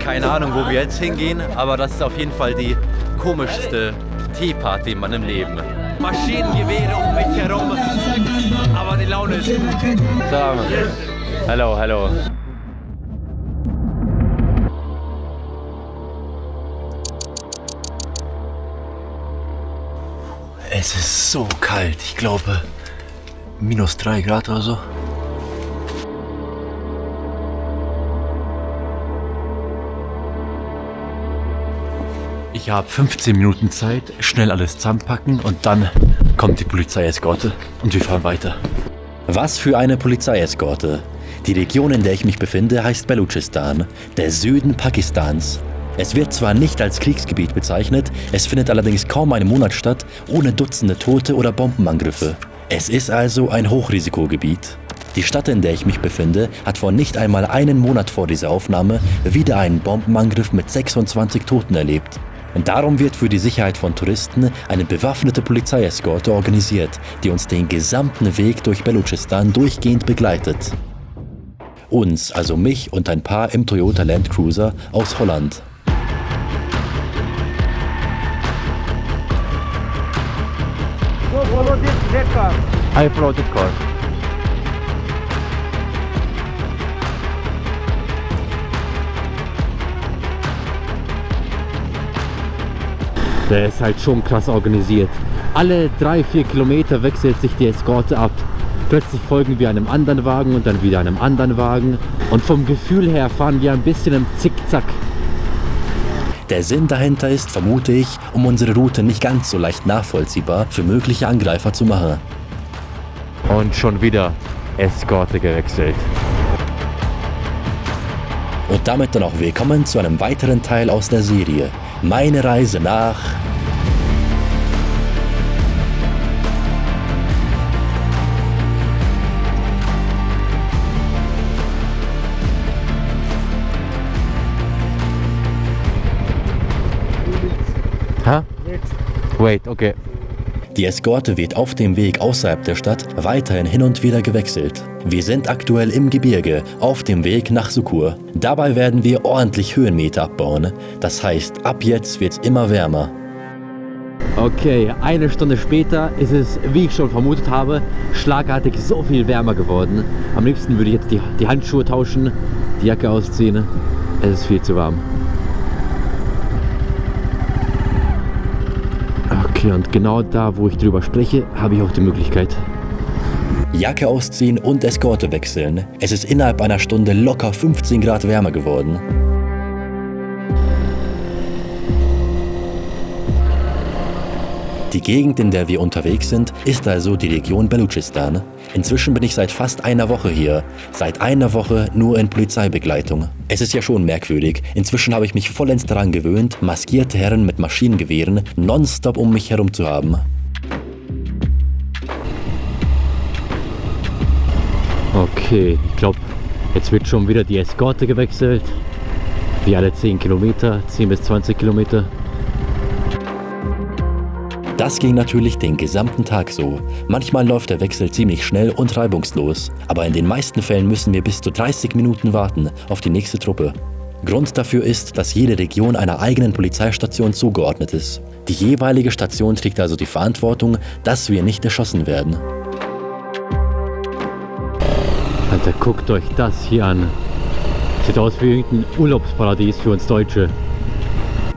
Keine Ahnung, wo wir jetzt hingehen, aber das ist auf jeden Fall die komischste Teeparty in meinem Leben. Maschinengewehre um mich herum, aber die Laune ist gut. Hallo, hallo. Es ist so kalt, ich glaube -3 Grad oder so. Ich habe 15 Minuten Zeit, schnell alles zusammenpacken und dann kommt die Polizeieskorte und wir fahren weiter. Was für eine Polizeieskorte? Die Region, in der ich mich befinde, heißt Baluchistan, der Süden Pakistans. Es wird zwar nicht als Kriegsgebiet bezeichnet, es findet allerdings kaum einen Monat statt, ohne Dutzende Tote oder Bombenangriffe. Es ist also ein Hochrisikogebiet. Die Stadt, in der ich mich befinde, hat vor nicht einmal einen Monat vor dieser Aufnahme wieder einen Bombenangriff mit 26 Toten erlebt. Und darum wird für die Sicherheit von Touristen eine bewaffnete Polizeieskorte organisiert, die uns den gesamten Weg durch Baluchistan durchgehend begleitet. Uns, also mich und ein paar im Toyota Land Cruiser aus Holland. I follow this car. Der ist halt schon krass organisiert. Alle 3-4 Kilometer wechselt sich die Eskorte ab. Plötzlich folgen wir einem anderen Wagen und dann wieder einem anderen Wagen. Und vom Gefühl her fahren wir ein bisschen im Zickzack. Der Sinn dahinter ist, vermute ich, um unsere Route nicht ganz so leicht nachvollziehbar für mögliche Angreifer zu machen. Und schon wieder Eskorte gewechselt. Und damit dann auch willkommen zu einem weiteren Teil aus der Serie. Meine Reise nach Wait, okay. Die Eskorte wird auf dem Weg außerhalb der Stadt weiterhin hin und wieder gewechselt. Wir sind aktuell im Gebirge, auf dem Weg nach Sukur. Dabei werden wir ordentlich Höhenmeter abbauen. Das heißt, ab jetzt wird's immer wärmer. Okay, eine Stunde später ist es, wie ich schon vermutet habe, schlagartig so viel wärmer geworden. Am liebsten würde ich jetzt die Handschuhe tauschen, die Jacke ausziehen. Es ist viel zu warm. Okay, und genau da, wo ich drüber spreche, habe ich auch die Möglichkeit. Jacke ausziehen und Eskorte wechseln. Es ist innerhalb einer Stunde locker 15 Grad wärmer geworden. Die Gegend, in der wir unterwegs sind, ist also die Region Baluchistan. Inzwischen bin ich seit fast einer Woche hier. Seit einer Woche nur in Polizeibegleitung. Es ist ja schon merkwürdig. Inzwischen habe ich mich vollends daran gewöhnt, maskierte Herren mit Maschinengewehren nonstop um mich herum zu haben. Okay, ich glaube, jetzt wird schon wieder die Eskorte gewechselt. Wie alle 10 Kilometer, 10 bis 20 Kilometer. Das ging natürlich den gesamten Tag so. Manchmal läuft der Wechsel ziemlich schnell und reibungslos, aber in den meisten Fällen müssen wir bis zu 30 Minuten warten auf die nächste Truppe. Grund dafür ist, dass jede Region einer eigenen Polizeistation zugeordnet ist. Die jeweilige Station trägt also die Verantwortung, dass wir nicht erschossen werden. Alter, guckt euch das hier an. Sieht aus wie irgendein Urlaubsparadies für uns Deutsche.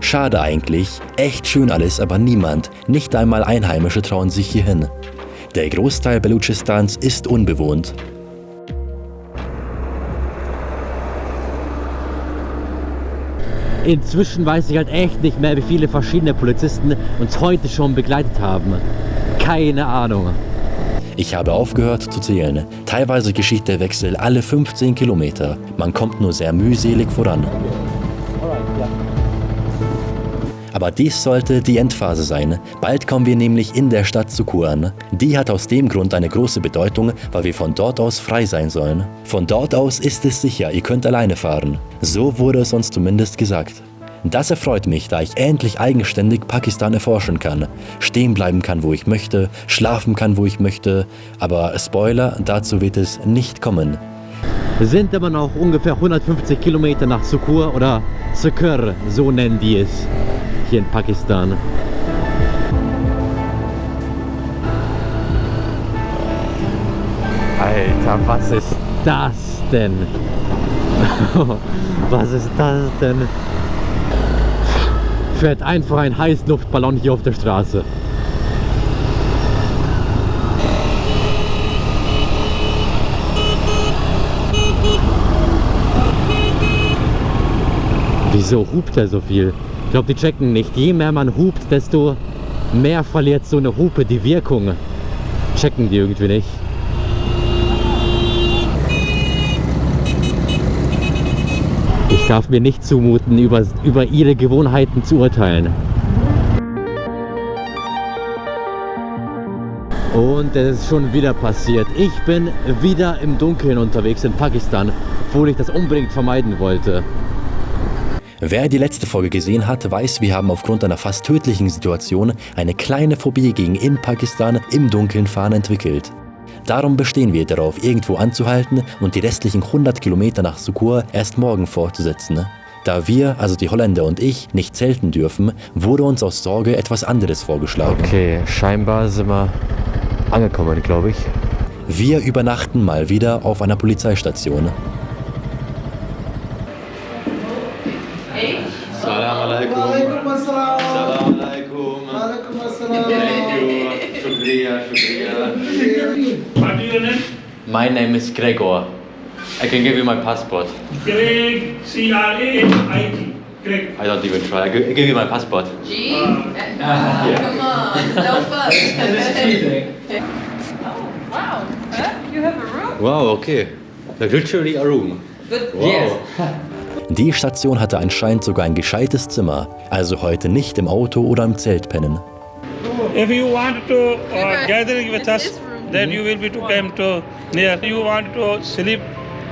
Schade eigentlich, echt schön alles, aber niemand, nicht einmal Einheimische trauen sich hierhin. Der Großteil Baluchistans ist unbewohnt. Inzwischen weiß ich halt echt nicht mehr, wie viele verschiedene Polizisten uns heute schon begleitet haben. Keine Ahnung. Ich habe aufgehört zu zählen. Teilweise geschieht der Wechsel alle 15 Kilometer. Man kommt nur sehr mühselig voran. Aber dies sollte die Endphase sein. Bald kommen wir nämlich in der Stadt Sukur an. Die hat aus dem Grund eine große Bedeutung, weil wir von dort aus frei sein sollen. Von dort aus ist es sicher, ihr könnt alleine fahren. So wurde es uns zumindest gesagt. Das erfreut mich, da ich endlich eigenständig Pakistan erforschen kann. Stehen bleiben kann, wo ich möchte, schlafen kann, wo ich möchte. Aber Spoiler, dazu wird es nicht kommen. sind immer noch ungefähr 150 Kilometer nach Sukkur oder Sukkur, so nennen die es hier in Pakistan. Alter, was ist das denn? Was ist das denn? Fährt einfach ein Heißluftballon hier auf der Straße. Wieso hupt er so viel? Ich glaube, die checken nicht. Je mehr man hupt, desto mehr verliert so eine Hupe die Wirkung. Checken die irgendwie nicht. Ich darf mir nicht zumuten, über ihre Gewohnheiten zu urteilen. Und es ist schon wieder passiert. Ich bin wieder im Dunkeln unterwegs in Pakistan, obwohl ich das unbedingt vermeiden wollte. Wer die letzte Folge gesehen hat, weiß, wir haben aufgrund einer fast tödlichen Situation eine kleine Phobie gegen in Pakistan im Dunkeln fahren entwickelt. Darum bestehen wir darauf, irgendwo anzuhalten und die restlichen 100 Kilometer nach Sukkur erst morgen fortzusetzen. Da wir, also die Holländer und ich, nicht zelten dürfen, wurde uns aus Sorge etwas anderes vorgeschlagen. Okay, scheinbar sind wir angekommen, glaube ich. Wir übernachten mal wieder auf einer Polizeistation. Salam alaikum. Salam alaikum. What do you name? My name is Gregor. I can give you my passport. Greg, C-R-A-I-G. Greg. I don't even try. I give you my passport. G? Come on, no fun. Oh, wow. Huh? You have a room? Wow, okay. Like literally a room. Good. Wow. Yes. Die Station hatte anscheinend sogar ein gescheites Zimmer. Also heute nicht im Auto oder im Zelt pennen. If you want to gather with It's us, this room. then you will be to come to near. You want to sleep,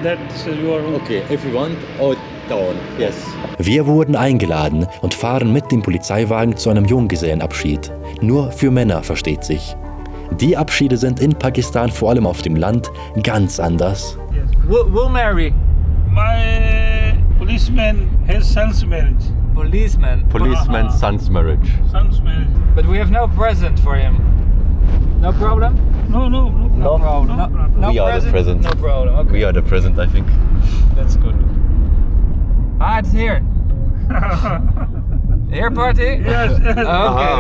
that's your room. Okay, if you want, down, yes. Wir wurden eingeladen und fahren mit dem Polizeiwagen zu einem Junggesellenabschied. Nur für Männer, versteht sich. Die Abschiede sind in Pakistan, vor allem auf dem Land, ganz anders. Who marry? My policeman has son's marriage. Policeman. Policeman's son's marriage. Son's marriage. But we have no present for him. No problem? No problem. No We are the present. No problem. Okay. We are the present, I think. That's good. Ah, it's here. Here party? Yes.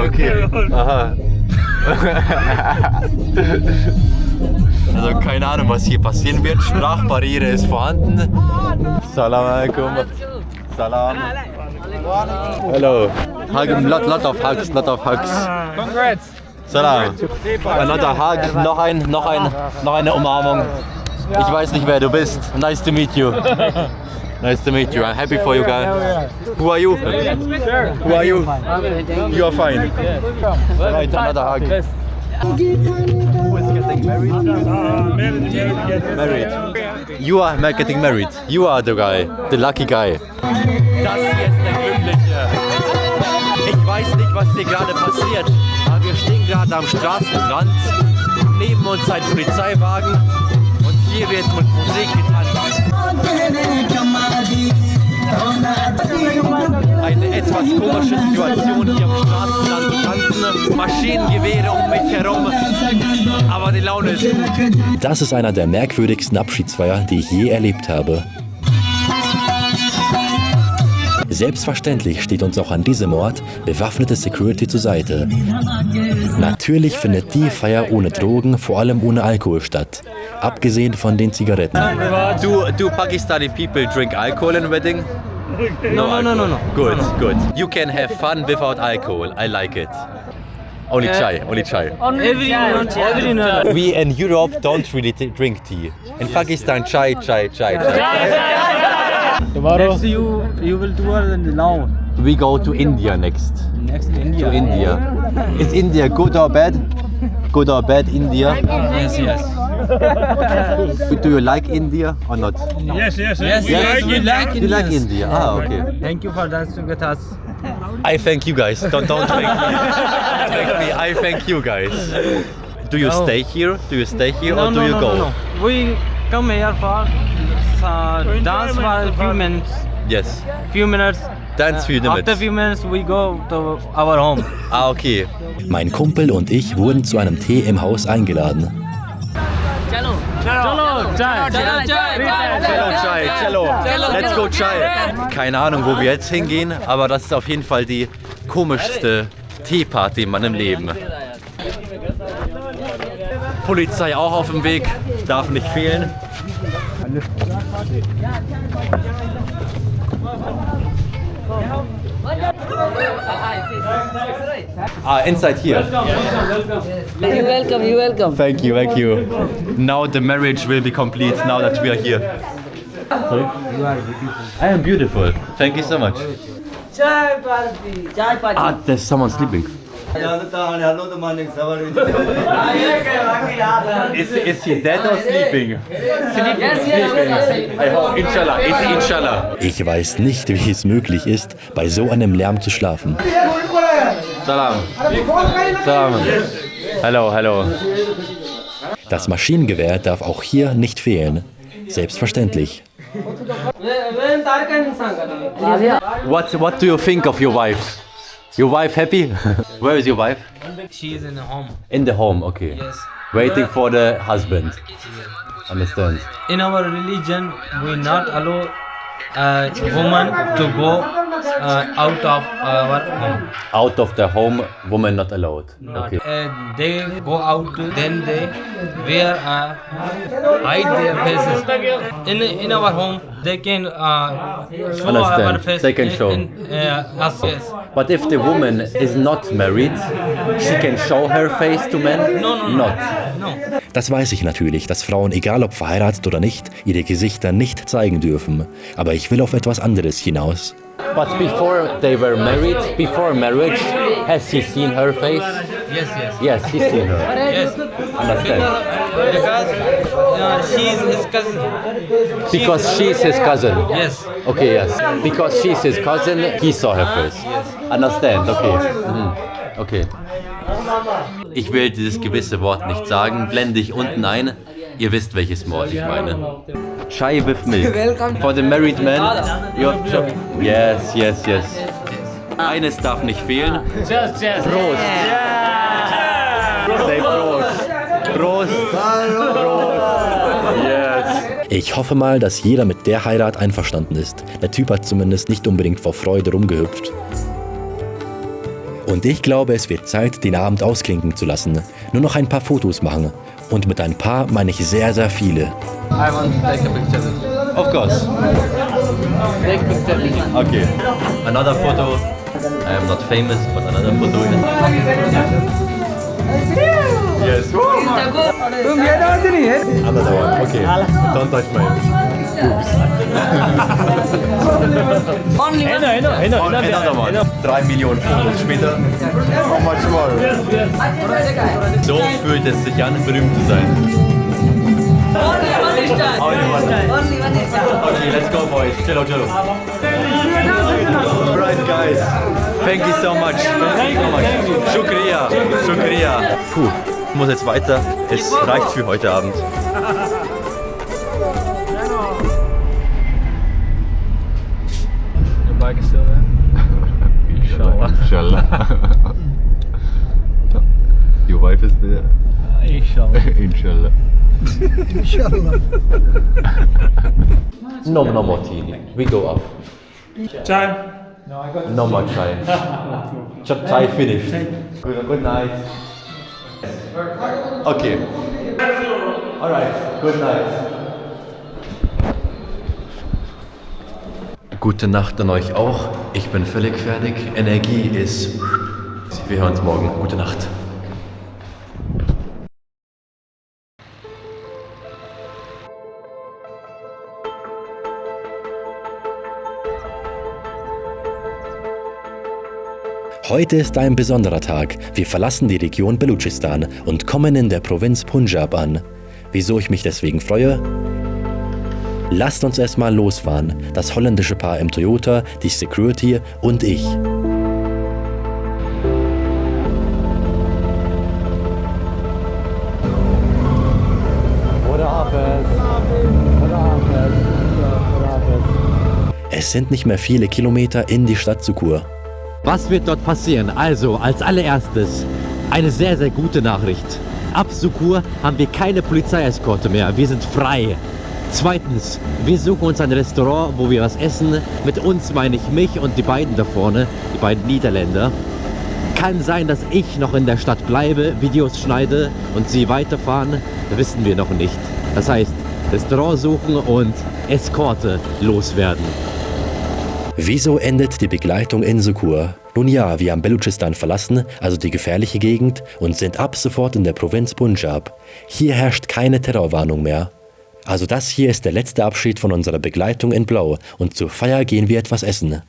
Okay. Aha. Also keine Ahnung, was hier passieren wird. Sprachbarriere ist vorhanden. Salam alaikum. Salam. Hello. Lot of hugs, lot of hugs. Congrats. Salam. Another hug. Noch eine Umarmung. Ich weiß nicht, wer du bist. Nice to meet you. Nice to meet you. I'm happy for you guys. Who are you? Who are you? You are fine. Right, another hug. Who is getting married? You are getting married. You are the guy, the lucky guy. Das hier ist der Glückliche. Ich weiß nicht, was hier gerade passiert, aber wir stehen gerade am Straßenrand. Neben uns ein Polizeiwagen und hier wird mit Musik getanzt. Eine etwas komische Situation hier am Straßenrand zu tanzen. Maschinengewehre um mich herum, aber die Laune ist gut. Das ist einer der merkwürdigsten Abschiedsfeiern, die ich je erlebt habe. Selbstverständlich steht uns auch an diesem Ort bewaffnete Security zur Seite. Natürlich findet die Feier ohne Drogen, vor allem ohne Alkohol statt. Abgesehen von den Zigaretten. Do Pakistani people drink alcohol in wedding? No. Good. You can have fun without alcohol. I like it. Only chai. Everyone. We in Europe don't really drink tea. In Pakistan, chai. Tomorrow next you will tour now. We go to India next. Next India. To India. Is India good or bad? Good or bad, India? Yes. Do you like India or not? Yes. We like You like India? Ah, okay. Thank you for dancing with us. I thank you guys. Don't thank me. Thank me. I thank you guys. Do you stay here? Or do you go? No. We come here for dance for a few minutes. Yes. Few minutes. Dance few minutes. After few minutes, we go to our home. Ah, okay. Mein Kumpel und ich wurden zu einem Tee im Haus eingeladen. Chalo, chai. Chai, cello. Let's go chai. Keine Ahnung, wo wir jetzt hingehen, aber das ist auf jeden Fall die komischste Teeparty in meinem Leben. Polizei auch auf dem Weg, darf nicht fehlen. Ah, inside here. You're welcome, you're welcome. Thank you, thank you. Now the marriage will be complete now that we are here. Sorry? I am beautiful. Thank you so much. Chai party. Chai party. Ah, there's someone sleeping. Is he dead or sleeping? I hope, inshallah, inshallah. Ich weiß nicht, wie es möglich ist, bei so einem Lärm zu schlafen. Salam. Salam. Hallo, hallo. Das Maschinengewehr darf auch hier nicht fehlen. Selbstverständlich. What do you think of your wife? Your wife happy? Where is your wife? She is in the home. In the home, okay. Yes. Waiting for the husband. Understand. In our religion, we not allow a woman to go out of our home. Out of the home, woman not allowed. Okay. They go out, then they wear hide their faces. In our home, they can show Understand. our face. They can show. Us, yes. But if the woman is not married, she can show her face to men? No. Not. No. Das weiß ich natürlich, dass Frauen, egal ob verheiratet oder nicht, ihre Gesichter nicht zeigen dürfen. Aber ich will auf etwas anderes hinaus. But before they were married, before marriage, has he seen her face? Yes. Yes, he's seen her. Yes. Understand. Because she's his cousin. Because she's his cousin. Yes. Okay, yes. Because she's his cousin, he saw her face. Understand, okay. Mhm. Okay. Ich will dieses gewisse Wort nicht sagen, blende ich unten ein. Ihr wisst, welches Wort ich meine. Chai with milk. For the married man. You have chai. Yes. Eines darf nicht fehlen. Just. Prost. Say Prost. Prost. Yes. Ich hoffe mal, dass jeder mit der Heirat einverstanden ist. Der Typ hat zumindest nicht unbedingt vor Freude rumgehüpft. Und ich glaube, es wird Zeit, den Abend ausklinken zu lassen. Nur noch ein paar Fotos machen. Und mit ein paar meine ich sehr, sehr viele. I want to take a picture. Of course. Take picture. Okay. Another photo. I am not famous, but another photo. Yes. Another one. Okay. Don't touch my boobs. Another one. 3 Millionen Fotos später. How much more? So fühlt es sich an, berühmt zu sein. Only one time. Okay, let's go, boys. Cello. Right, guys. Thank you so much. Shukriya. Puh, ich muss jetzt weiter. Es reicht für heute Abend. Your bike is still there? Inshallah. Your wife is there? Inshallah. Inshallah. No more tea. We go up. Chai. No more chai. Chai finished. Good night. Okay. Alright. Good night. Gute Nacht an euch auch. Ich bin völlig fertig. Energie ist. Wir hören uns morgen. Gute Nacht. Heute ist ein besonderer Tag. Wir verlassen die Region Belutschistan und kommen in der Provinz Punjab an. Wieso ich mich deswegen freue? Lasst uns erstmal losfahren. Das holländische Paar im Toyota, die Security und ich. Guten Abend. Es sind nicht mehr viele Kilometer in die Stadt Sukur. Was wird dort passieren? Also, als allererstes eine sehr, sehr gute Nachricht. Ab Sukur haben wir keine Polizeieskorte mehr. Wir sind frei. Zweitens, wir suchen uns ein Restaurant, wo wir was essen. Mit uns meine ich mich und die beiden da vorne, die beiden Niederländer. Kann sein, dass ich noch in der Stadt bleibe, Videos schneide und sie weiterfahren. Wissen wir noch nicht. Das heißt, Restaurant suchen und Eskorte loswerden. Wieso endet die Begleitung in Sukur? Nun ja, wir haben Belutschistan verlassen, also die gefährliche Gegend, und sind ab sofort in der Provinz Punjab. Hier herrscht keine Terrorwarnung mehr. Also das hier ist der letzte Abschied von unserer Begleitung in Blau und zur Feier gehen wir etwas essen.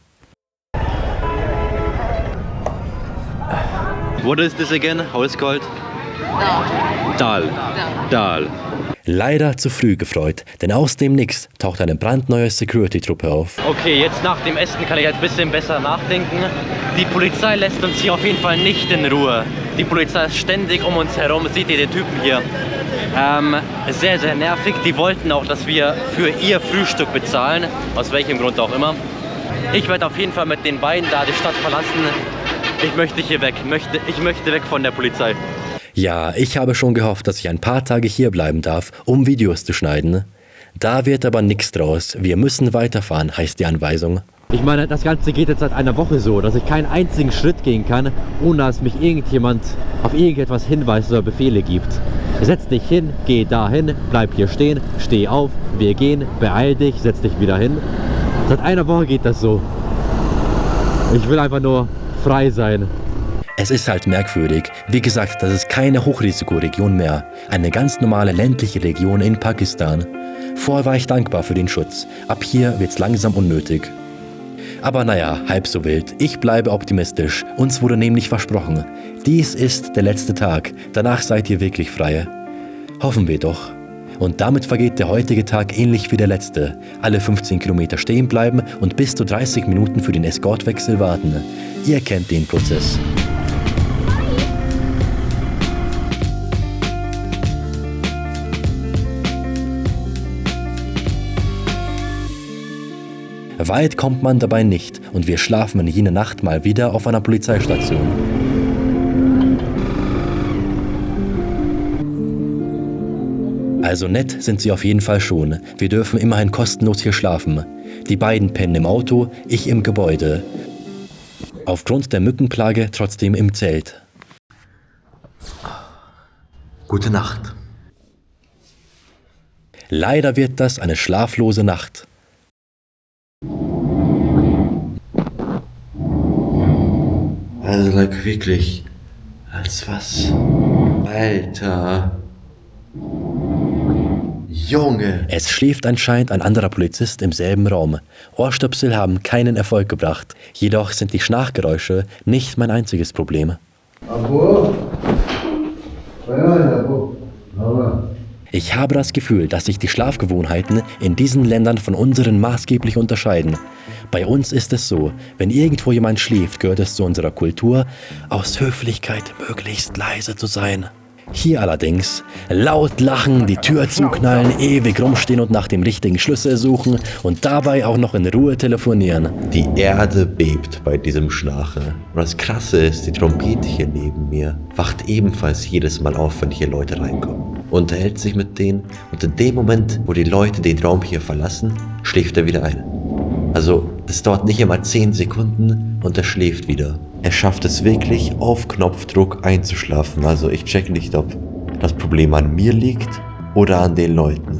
What is this again? How is it called? Dal. Dal. Leider zu früh gefreut, denn aus dem Nix taucht eine brandneue Security-Truppe auf. Okay, jetzt nach dem Essen kann ich ein bisschen besser nachdenken. Die Polizei lässt uns hier auf jeden Fall nicht in Ruhe. Die Polizei ist ständig um uns herum. Seht ihr den Typen hier? Sehr, sehr nervig. Die wollten auch, dass wir für ihr Frühstück bezahlen. Aus welchem Grund auch immer. Ich werde auf jeden Fall mit den beiden da die Stadt verlassen. Ich möchte hier weg. Ich möchte weg von der Polizei. Ja, ich habe schon gehofft, dass ich ein paar Tage hier bleiben darf, um Videos zu schneiden. Da wird aber nichts draus. Wir müssen weiterfahren, heißt die Anweisung. Ich meine, das Ganze geht jetzt seit einer Woche so, dass ich keinen einzigen Schritt gehen kann, ohne dass mich irgendjemand auf irgendetwas hinweist oder Befehle gibt. Setz dich hin, geh dahin, bleib hier stehen, steh auf, wir gehen, beeil dich, setz dich wieder hin. Seit einer Woche geht das so. Ich will einfach nur frei sein. Es ist halt merkwürdig. Wie gesagt, das ist keine Hochrisikoregion mehr. Eine ganz normale ländliche Region in Pakistan. Vorher war ich dankbar für den Schutz. Ab hier wird's langsam unnötig. Aber naja, halb so wild. Ich bleibe optimistisch. Uns wurde nämlich versprochen. Dies ist der letzte Tag. Danach seid ihr wirklich frei. Hoffen wir doch. Und damit vergeht der heutige Tag ähnlich wie der letzte. Alle 15 Kilometer stehen bleiben und bis zu 30 Minuten für den Eskortwechsel warten. Ihr kennt den Prozess. Weit kommt man dabei nicht und wir schlafen in jener Nacht mal wieder auf einer Polizeistation. Also nett sind sie auf jeden Fall schon. Wir dürfen immerhin kostenlos hier schlafen. Die beiden pennen im Auto, ich im Gebäude. Aufgrund der Mückenplage trotzdem im Zelt. Gute Nacht. Leider wird das eine schlaflose Nacht. Also wirklich, als was? Alter. Junge. Es schläft anscheinend ein anderer Polizist im selben Raum. Ohrstöpsel haben keinen Erfolg gebracht. Jedoch sind die Schnarchgeräusche nicht mein einziges Problem. Ich habe das Gefühl, dass sich die Schlafgewohnheiten in diesen Ländern von unseren maßgeblich unterscheiden. Bei uns ist es so, wenn irgendwo jemand schläft, gehört es zu unserer Kultur, aus Höflichkeit möglichst leise zu sein. Hier allerdings laut lachen, die Tür zuknallen, ewig rumstehen und nach dem richtigen Schlüssel suchen und dabei auch noch in Ruhe telefonieren. Die Erde bebt bei diesem Schnarchen. Und das Krasse ist, die Trompete hier neben mir wacht ebenfalls jedes Mal auf, wenn hier Leute reinkommen. Unterhält sich mit denen und in dem Moment, wo die Leute den Raum hier verlassen, schläft er wieder ein. Also, das dauert nicht einmal 10 Sekunden und er schläft wieder. Er schafft es wirklich, auf Knopfdruck einzuschlafen. Also ich check nicht, ob das Problem an mir liegt oder an den Leuten.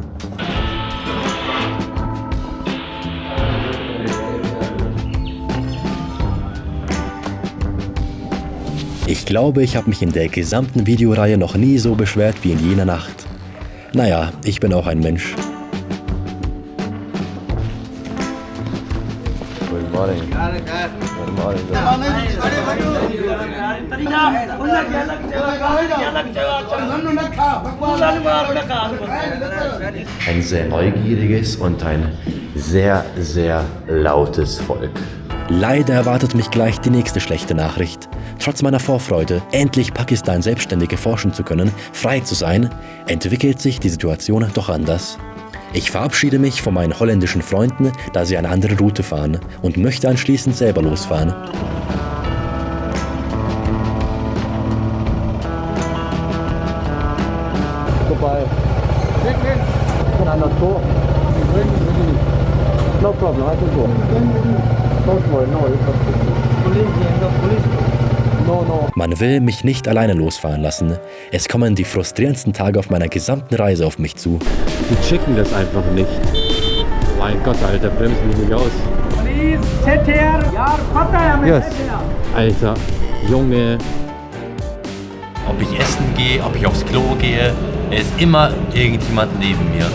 Ich glaube, ich habe mich in der gesamten Videoreihe noch nie so beschwert wie in jener Nacht. Naja, ich bin auch ein Mensch. Good morning. Good morning. Ein sehr neugieriges und ein sehr, sehr lautes Volk. Leider erwartet mich gleich die nächste schlechte Nachricht. Trotz meiner Vorfreude, endlich Pakistan selbstständig erforschen zu können, frei zu sein, entwickelt sich die Situation doch anders. Ich verabschiede mich von meinen holländischen Freunden, da sie eine andere Route fahren und möchte anschließend selber losfahren. Goodbye. Can I not go? No problem, I can go. Don't worry, no, it's okay. No. Man will mich nicht alleine losfahren lassen. Es kommen die frustrierendsten Tage auf meiner gesamten Reise auf mich zu. Die checken das einfach nicht. Mein Gott, Alter, bremst mich nicht aus. Yes. Alter, Junge. Ob ich essen gehe, ob ich aufs Klo gehe, es ist immer irgendjemand neben mir.